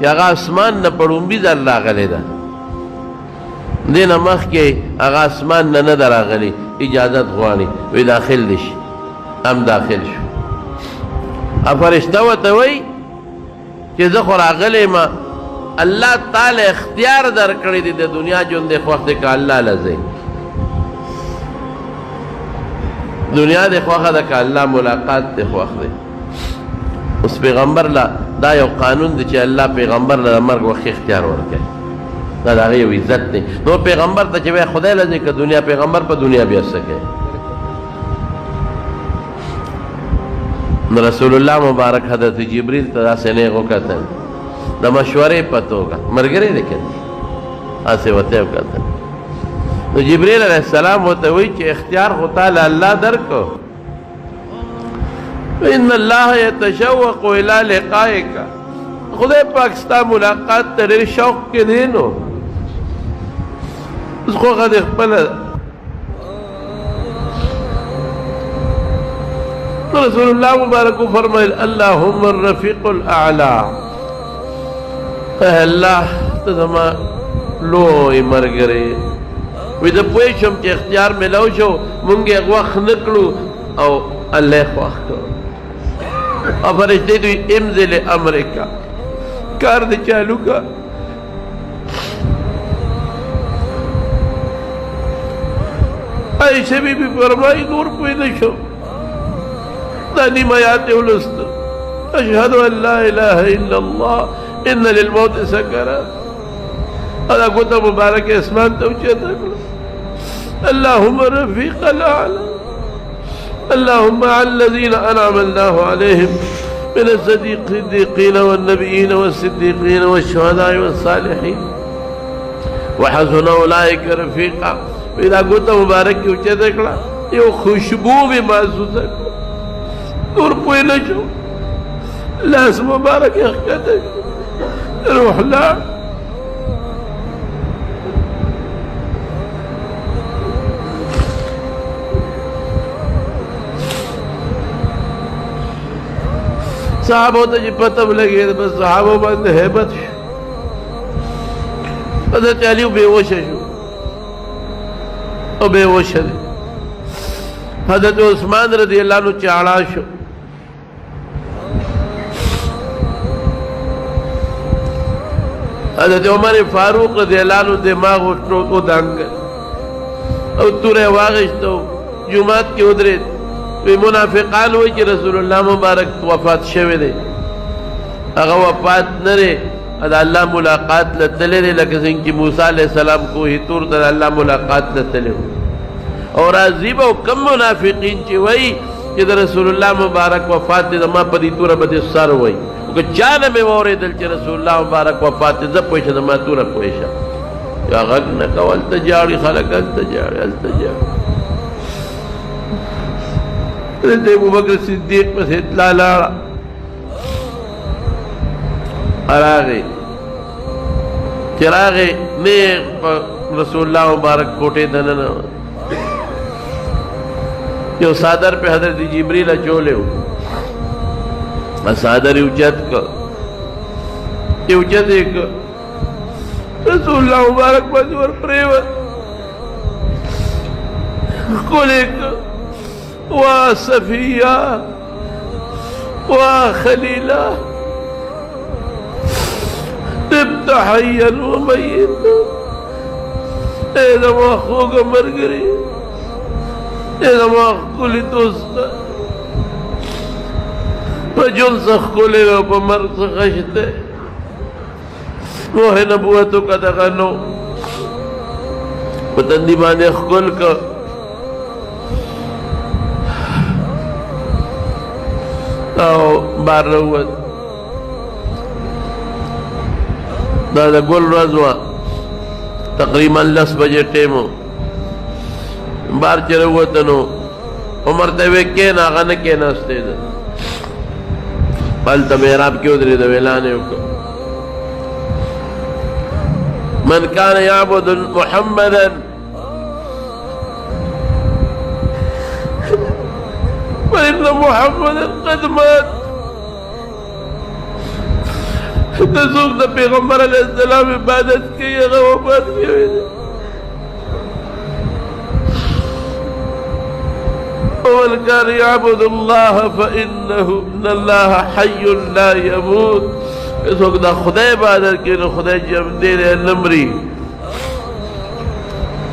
چې هغه اسمان نه په لومبي ځل راغلی ده دې نه مخکې هغه اسمان نه نه ده راغلی اجازت غواړي وی داخل دي شي هم داخل شو فرشته ورته وایي چې زه خو راغلی یم الله تعالی اختیار درکړی دی د دنیا ژوند دی خوښ دی که الله له ځئ دنیا دی خوښه ده که الله ملاقات دی خوښ دی اوس پیغمبر له دا یو قانون دی چې الله پیغمبر له د مرګ وخت اختیار ورکوي دا د هغه یو عزت دی نور پیغمبر ته چې وایي خدای له ځئ که دنیا پیغمبر په دنیا بیا څه کوي نو رسول الله مبارک حضرت جبریل ته داسې نیغ وکتل د مشورې په توګه ملګری دی که هسې ورته یې وکتل نو جبریل علیه السلام ورته وایي چې اختیار خو تاله الله درکړو ان الله یتشوق الی لقائک خدای پاک ستا ملاقات ته ډېر شوق کې دی نو اوس خوښه دې خپله رسول الله مبارک فرمایل اللهم الرفیق الاعلی الله ته زما لوی ملګری وی زه پوه شم چې اختیار میلاو شو مونږ یې وخت نه کړو او الله یې خوښ کړو او فرشتې دوی امضل امریکا کار دې چالو کا عائشہ بی بی فرمائی نور پوه نه شو دا نیم آیات ولست اشهد ان لا اله الا الله ان للموت سکرات ادا کوته مبارک اسمان ته اوچته کړو اللهم رفيق الاعلى اللهم على الذين انعم الله عليهم من الصديقين والنبيين والصديقين والشهداء والصالحين وحسن اولئك رفيقا اذا کوته مبارک اوچته کړه یو خوشبو به محسوس کړه نور پوه نه شو لاس مبارک یې ښکته روح لاړ صحابو ته چې پته ولګېده بس صحابو باندې هیبت شو حضرت علي بېهوشه شو او بېهوشه دی حضرت عثمان رضی اللہ عنہ چاڑا شو حضرت عمر فاروق رضی اللہ عنہ دماغ اٹھنو کو دانگ او تورے واغشتو جماعت کی ادرے وی منافقان ہوئی کہ رسول اللہ مبارک وفات شوے دے اگا وفات نرے ادا اللہ ملاقات لتلے دے لکہ سنگ کی موسیٰ علیہ السلام کو ہی تور تا اللہ ملاقات لتلے ہو اور عذیب او کم منافقین چې وای چې رسول الله مبارک وفات دې ما په دې توره به سر وای او که چانه مې اوریدل چې رسول الله مبارک وفات دې زه پوه شم ما توره پوه شم یا غږ نه کول ته جاړي خلک هلته جاړي هلته جاړي حضرت ابوبکر صدیق پسې اطلاع لاړه راغی چې راغی نیغ رسول الله مبارک کوټې ته ننوت یو صادر پہ حضرت جبریل اچولے ہو صادر اوچت کا اوچت ایک رسول اللہ مبارک بازی ور پریوت کل ایک وا صفیہ وا خلیلہ تبت حیا و میت اے زمان خوگا مرگری اذا ما خکولی دوستا پا جن سا خکولی و پا مرگ سا خشتے موہ نبوتو کا دغنو پا تندی بانے خکول کا او بار روت دا گل رضوان تقریبا 10 بجے ٹیمو بار چروتنو عمر ته وې کېنه هغه نه کېناستی ده هلته محراب کې ودرېد اعلان یې وکړ من كان يعبد محمدا فإن محمدا قد مات. څوک د پیغمبر علیه السلام عبادت کوي هغه وفات شوی دی. ومن كان يعبد الله فإن الله حي لا يموت. څوک د خدای عبادت کوي نو خدای ژوندی دی نه مري.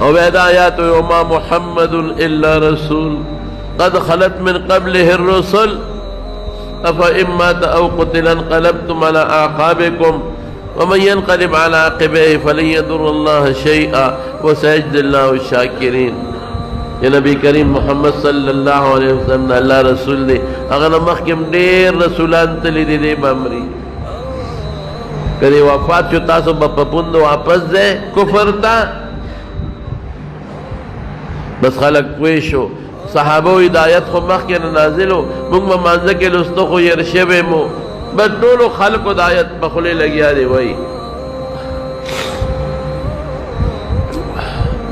او بیا دا آیات وما محمد الا رسول قد خلت من قبله الرسل أفإن مات أو قتل انقلبتم على أعقابكم ومن ينقلب على عقبيه فلن يضر الله شيئا وسيجزي الله الشاكرين. يا نبي كريم محمد صلى الله عليه وسلم الله رسول دي اغه مخکم ډیر رسولان تللی دي بامري کله وفات شو تاسو په پوند واپس ده کفر تا بس خلق کوي شو صحابه ہدایت خو مخکې نازلو موږ مانځه کې لستو خو ير شوه مو بس ټول خلق ہدایت په خله لګیا دی وای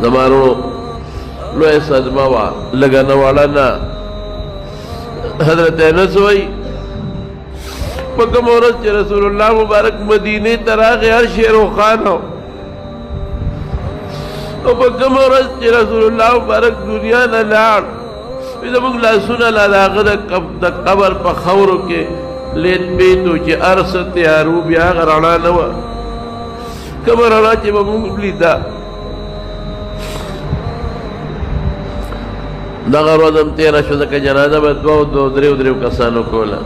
زمارو لوی صدمه وا لګنه والا نه حضرت انس وای په کوم ورځ چې رسول الله مبارک مدینه ته راغی هر شهر خانو او په کوم ورځ چې رسول الله مبارک دنیا نه لاړ زموږ لاسونه لاغه د قبر په خاورو کې لیت بیتو چې ارس تیارو بیا غرانا نه و کوم رانا چې موږ لیدا دغه ورځ هم تېره شوه ځکه جنازه به دوه درېو کسانو کوله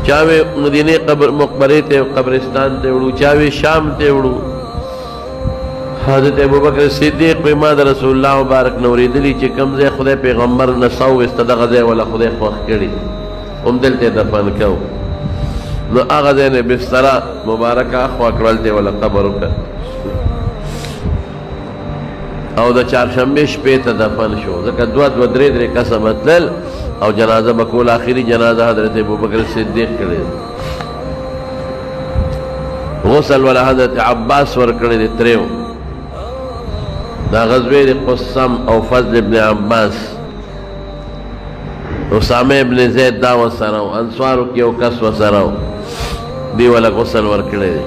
چاوې مدینې مقبرې ته قبرستان ته وړو چاوې شام ته وړو حضرت ابوبکر صدیق په ما د رسول الله مبارک نوریدلی چې کوم ځای خدای پیغمبر نساو استدغه ځای ولا خدای خوښ کړي هم دلته دفن کو نو هغه ځای نه بستر مبارکه خوا کړل دی ولا قبر وکړ او د چهارشنبه شپې ته دفن شو ځکه دوه درې کسه متلل او جنازه بکول آخري جنازه حضرت ابوبکر صدیق کړي غسل ولا حضرت عباس ور کړي دي تریو دا غزوه دی قسم او فضل ابن عباس اسامه ابن زید دا وسراو انصارو کیو کس وسراو دی ولا غسل ورکړی دی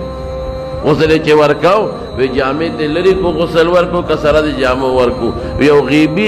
غسل چې ورکاو وی جامع ته لري کو غسل ورکو کسره دی جامع ورکو یو غیبی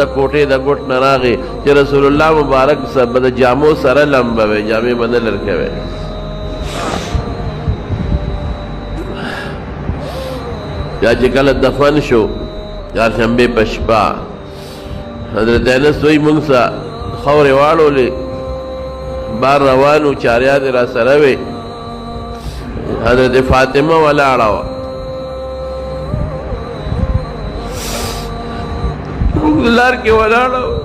د کوټه د ګټ نراغه چې رسول الله مبارک سره د جامو سره لمبوي جامع بدل ورکوي یا چې کله دفن شو چهارشنبه په شپه حضرت انس وایي موږ سره خاورې واړولې بار روانو چاریاد را سره وې حضرت فاطمه ولاړه وه موږ لار کې ولاړه وه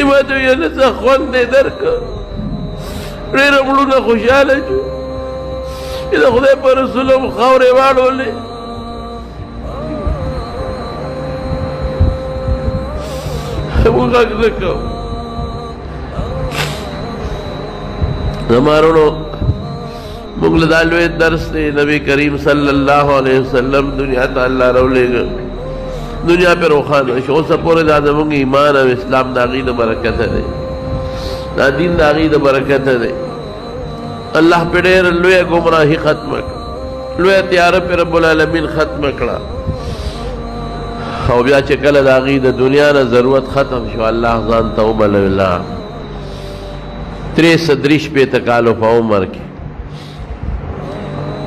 ما ته ویل څه خوند دې درکړه ډېر مړونه خوشحاله شو د خدای پر رسول هم خاورې واړولې موږ غږ نه کوو زما وروڼو موږ له دا لوی درس دی نبی کریم صلی الله علیه وسلم دنیا ته الله راولېږه دنیا پہ روخانه شو اوسه پورې دا زموږ ایمان او اسلام د هغې د برکته دی دا دین د هغې د برکته دی الله پہ ډېر لویه ګمراهي ختمه کړه لویه تیاره پہ رب العالمین ختمه کړه او بیا چې کله د هغې د دنیا نه ضرورت ختم شو الله ځان ته وبلله 63 کالو په عمر کې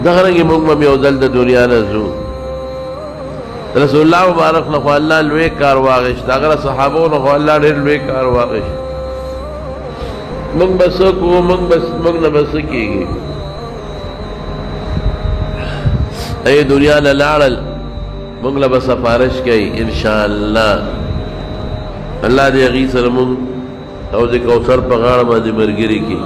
دغه رنګې موږ هم یو ځل د دنیا نه ځو رسول الله مبارک نه خو الله لوی کار واغېست هغه صحابو نه خو الله ډېر لوی کار واغېست موږ به څه کوو موږ نه به څه کېږي ای دنیا نه لاړل موږ له به سفارش کوي انشاءالله الله دې هغې سره موږ او د کوثر په غاړه باندې ملګري کړي